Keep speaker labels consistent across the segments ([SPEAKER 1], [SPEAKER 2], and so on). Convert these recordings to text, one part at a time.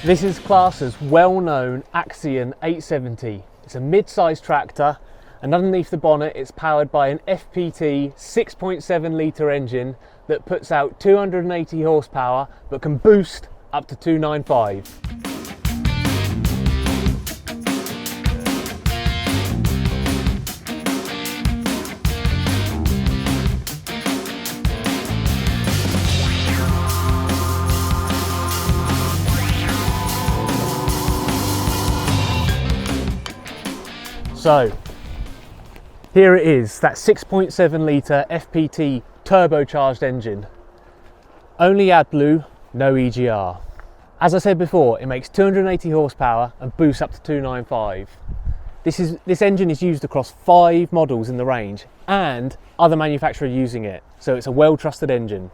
[SPEAKER 1] This is Claas's well-known Axion 870. It's a mid-sized tractor, and underneath the bonnet it's powered by an FPT 6.7 litre engine that puts out 280 horsepower but can boost up to 295. So here it is, that 6.7 litre FPT turbocharged engine. Only AdBlue, no EGR. As I said before, it makes 280 horsepower and boosts up to 295. This engine is used across 5 models in the range and other manufacturers using it, so it's a well-trusted engine.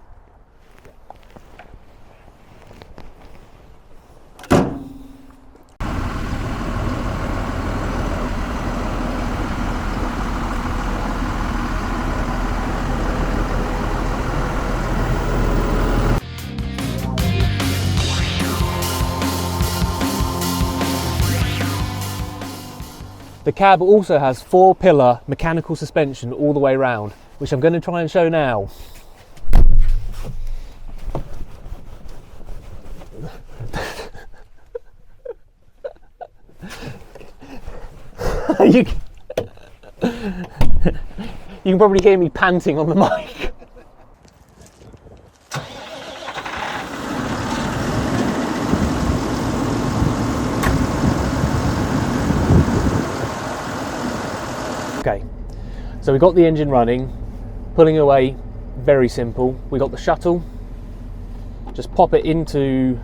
[SPEAKER 1] The cab also has 4-pillar mechanical suspension all the way around, which I'm going to try and show now. You can probably hear me panting on the mic. Okay, so we got the engine running, pulling away, very simple. We got the shuttle, just pop it into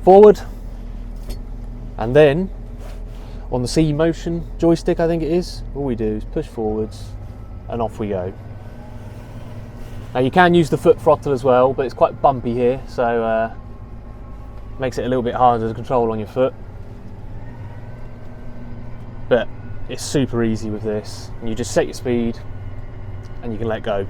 [SPEAKER 1] forward, and then on the C motion joystick, I think it is, all we do is push forwards and off we go. Now you can use the foot throttle as well, but it's quite bumpy here, so makes it a little bit harder to control on your foot. But it's super easy with this, and you just set your speed and you can let go.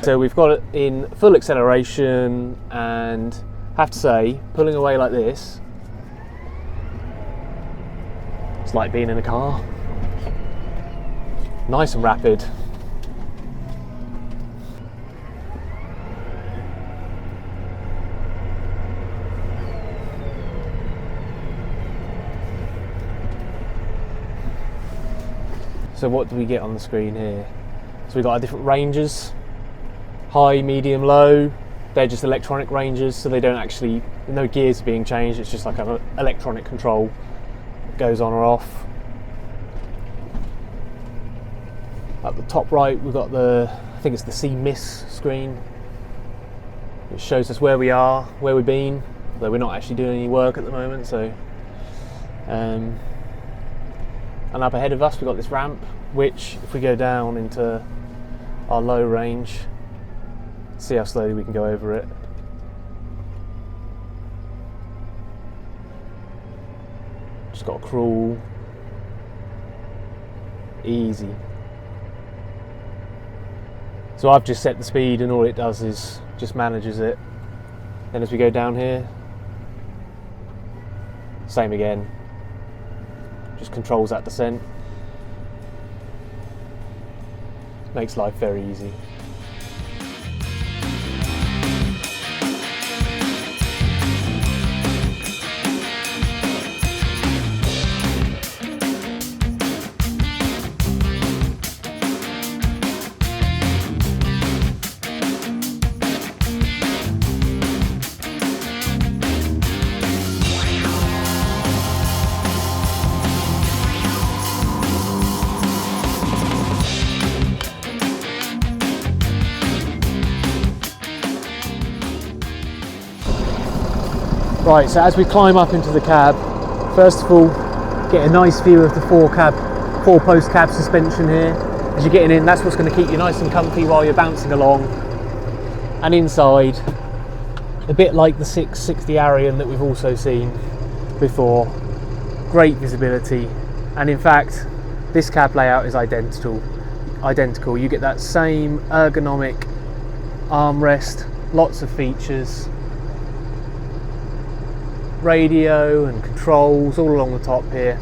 [SPEAKER 1] So we've got it in full acceleration, and I have to say, pulling away like this, it's like being in a car. Nice and rapid. So what do we get on the screen here? So we've got our different ranges, high, medium, low. They're just electronic ranges, so they don't actually, no gears are being changed, it's just like an electronic control. It goes on or off. At the top right, we've got I think it's the C-Miss screen, which shows us where we are, where we've been, though we're not actually doing any work at the moment, so. And up ahead of us we've got this ramp, which if we go down into our low range, see how slowly we can go over it. Just got to crawl, easy. So I've just set the speed, and all it does is just manages it. Then as we go down here, same again. Just controls that descent. Makes life very easy. Right, so as we climb up into the cab, first of all, get a nice view of the 4-post cab suspension here. As you're getting in, that's what's going to keep you nice and comfy while you're bouncing along. And inside, a bit like the 660 Arion that we've also seen before. Great visibility, And in fact, this cab layout is identical. You get that same ergonomic armrest, lots of features, radio and controls all along the top here,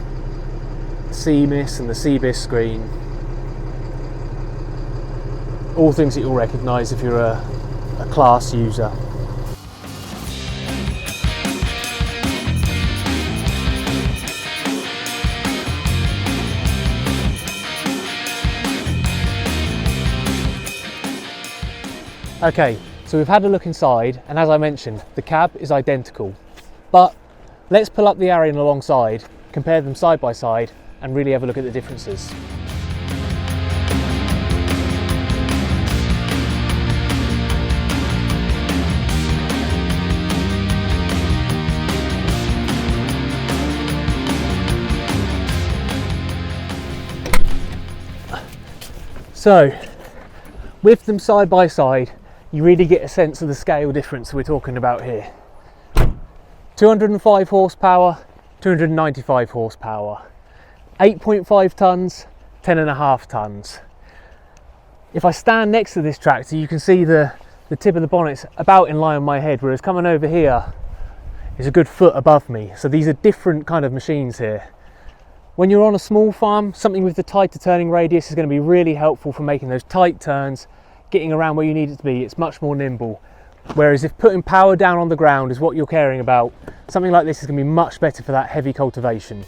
[SPEAKER 1] CMIS and the CBIS screen, all things that you'll recognise if you're a Claas user. Okay, so we've had a look inside, and as I mentioned, the cab is identical. But let's pull up the Axion alongside, compare them side by side, and really have a look at the differences. So, with them side by side, you really get a sense of the scale difference we're talking about here. 205 horsepower, 295 horsepower, 8.5 tonnes, 10.5 tonnes. If I stand next to this tractor, you can see the tip of the bonnet's about in line with my head, whereas coming over here is a good foot above me. So these are different kind of machines here. When you're on a small farm, something with the tighter turning radius is going to be really helpful for making those tight turns, getting around where you need it to be. It's much more nimble. Whereas if putting power down on the ground is what you're caring about, something like this is going to be much better for that heavy cultivation.